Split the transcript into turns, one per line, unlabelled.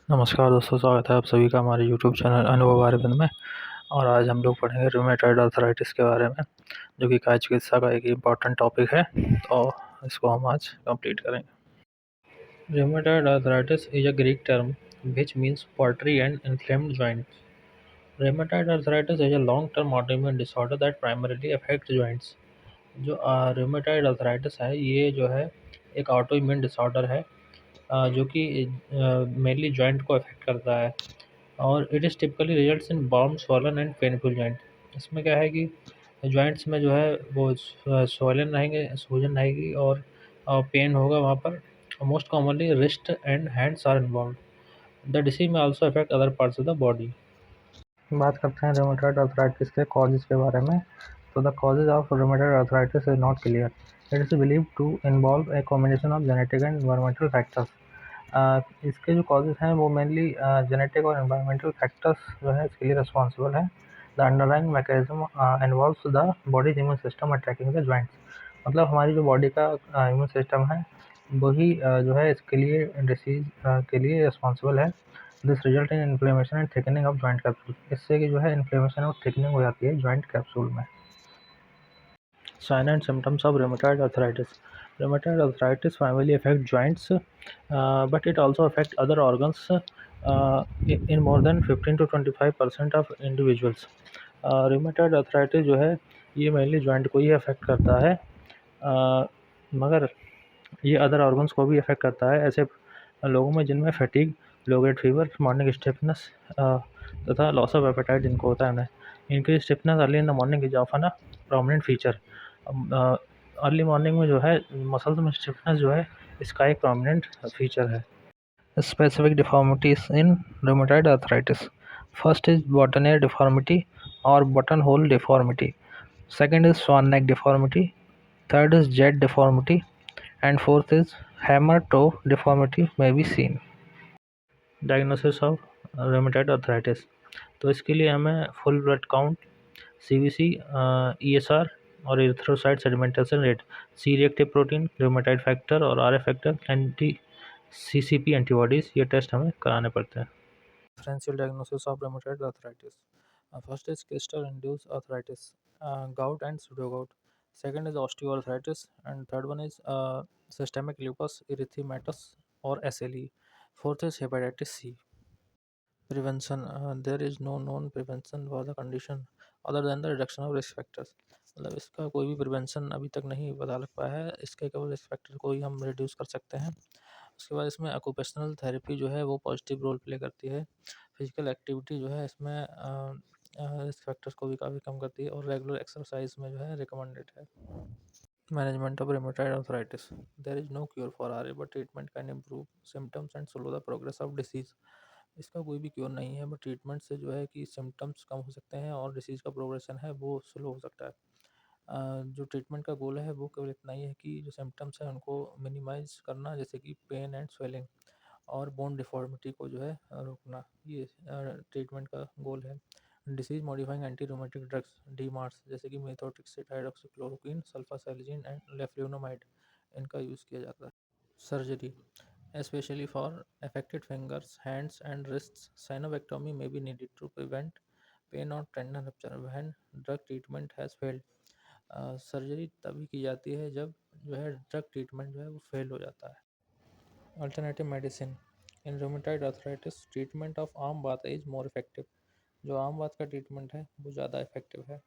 नमस्कार दोस्तों, स्वागत है आप सभी का हमारे यूट्यूब चैनल अनुभव अरविंद में। और आज हम लोग पढ़ेंगे रूमेटॉइड आर्थराइटिस के बारे में, जो कि काय चिकित्सा का एक इम्पॉर्टेंट टॉपिक है। तो इसको हम आज कंप्लीट करेंगे। Rheumatoid arthritis is a Greek term which means pottery and inflamed joints. Rheumatoid arthritis is a long term autoimmune disorder that primarily affect joints. जो रूमेटॉइड आर्थराइटिस है, ये जो है एक ऑटोइम्यून डिसऑर्डर है, जो कि मेनली जॉइंट को अफेक्ट करता है। और it is typically results in bomb swollen and painful joint. इसमें क्या है कि जॉइंट्स में जो है वो स्वॉलन रहेंगे, सूजन रहेगी और पेन होगा वहाँ पर। Most commonly wrist and hands are involve. The disease may also affect other parts of the body. बात करते हैं रूमेटॉइड आर्थराइटिस के कॉजेज के बारे में। तो the causes of rheumatoid arthritis is not clear. It is believed to involve a combination of genetic and environmental factors. इसके जो कॉजेज हैं वो मेनली जेनेटिक और एनवायरमेंटल फैक्टर्स जो है इसके लिए रिस्पॉन्सिबल है। The underlying mechanism involves the body's immune system attacking the joints. मतलब हमारी जो बॉडी का इम्यून सिस्टम है वही जो है इसके लिए डिसीज के लिए रिस्पॉन्सिबल है। This result in inflammation and thickening of joint capsule. इससे कि जो है इन्फ्लेमेशन और थिकनिंग हो जाती है जॉइंट कैप्सूल में। Sign and symptoms of rheumatoid arthritis. Rheumatoid arthritis primarily affects joints, but it also affects other organs in more than 15 to 25% of individuals. rheumatoid arthritis जो है ये मेनली जॉइंट को ही affect करता है, मगर ये अदर ऑर्गन्स को भी अफेक्ट करता है, ऐसे लोगों में जिनमें fatigue, low grade fever, morning stiffness तथा लॉस ऑफ एपेटाइट जिनको होता है उन्हें। Increase stiffness early in the morning is often a prominent feature. Early morning में जो है मसल्स में स्टिफनेस जो है इसका एक प्रोमिनेंट फीचर है। Specific deformities in rheumatoid arthritis. First is botanier deformity or buttonhole deformity. Second is swan neck deformity. Third is jet deformity. And fourth is hammer toe deformity may be seen. Diagnosis of rheumatoid arthritis. तो इसके लिए हमें full blood count, CBC, ESR और erythrocyte sedimentation rate, C reactive protein, rheumatoid factor और R factor, anti CCP antibodies, ये test हमें कराने पड़ते हैं। Differential diagnosis of rheumatoid arthritis. First is cluster-induced arthritis, gout and pseudogout. Second is osteoarthritis, and third one is systemic lupus erythematous or SLE. Fourth is hepatitis C. Prevention. There is no known prevention for the condition other than the reduction of risk factors. मतलब इसका कोई भी prevention अभी तक नहीं पता लग पाया है, इसके केवल रिस्क फैक्टर को ही हम रिड्यूस कर सकते हैं। उसके बाद इसमें ऑक्यूपेशनल थेरेपी जो है वो पॉजिटिव रोल प्ले करती है। फिजिकल एक्टिविटी जो है इसमें रिस्क फैक्टर्स को भी काफ़ी कम करती है, और रेगुलर एक्सरसाइज में जो है रिकमेंडेड है। Management of rheumatoid arthritis. There is no cure for RA, but treatment can improve symptoms and slow the progress of disease. इसका कोई भी क्योर नहीं है, बट ट्रीटमेंट से जो है कि सिम्टम्स कम हो सकते हैं और डिसीज़ का प्रोग्रेशन है वो स्लो हो सकता है। जो ट्रीटमेंट का गोल है वो केवल इतना ही है कि जो सिम्टम्स हैं उनको मिनिमाइज करना, जैसे कि पेन एंड स्वेलिंग, और बोन डिफॉर्मिटी को जो है रोकना, ये ट्रीटमेंट का गोल है। Disease modifying anti rheumatic drugs, DMARDs, जैसे कि मेथोट्रिक्सेट, हाइड्रोक्सीक्लोरोक्वीन, सल्फासाइलिजिन एंड लेफ्लुनोमाइड, इनका यूज़ किया जाता है। Surgery, especially for affected fingers, hands and wrists, synovectomy may be needed to prevent pain or tendon rupture when drug treatment has failed. Surgery तभी की जाती है जब जो है ड्रग ट्रीटमेंट जो है वो फेल हो जाता है। Alternative medicine. In rheumatoid arthritis treatment of आम बात इज मोर इफेक्टिव। जो आम बात का ट्रीटमेंट है वो ज़्यादा इफेक्टिव है।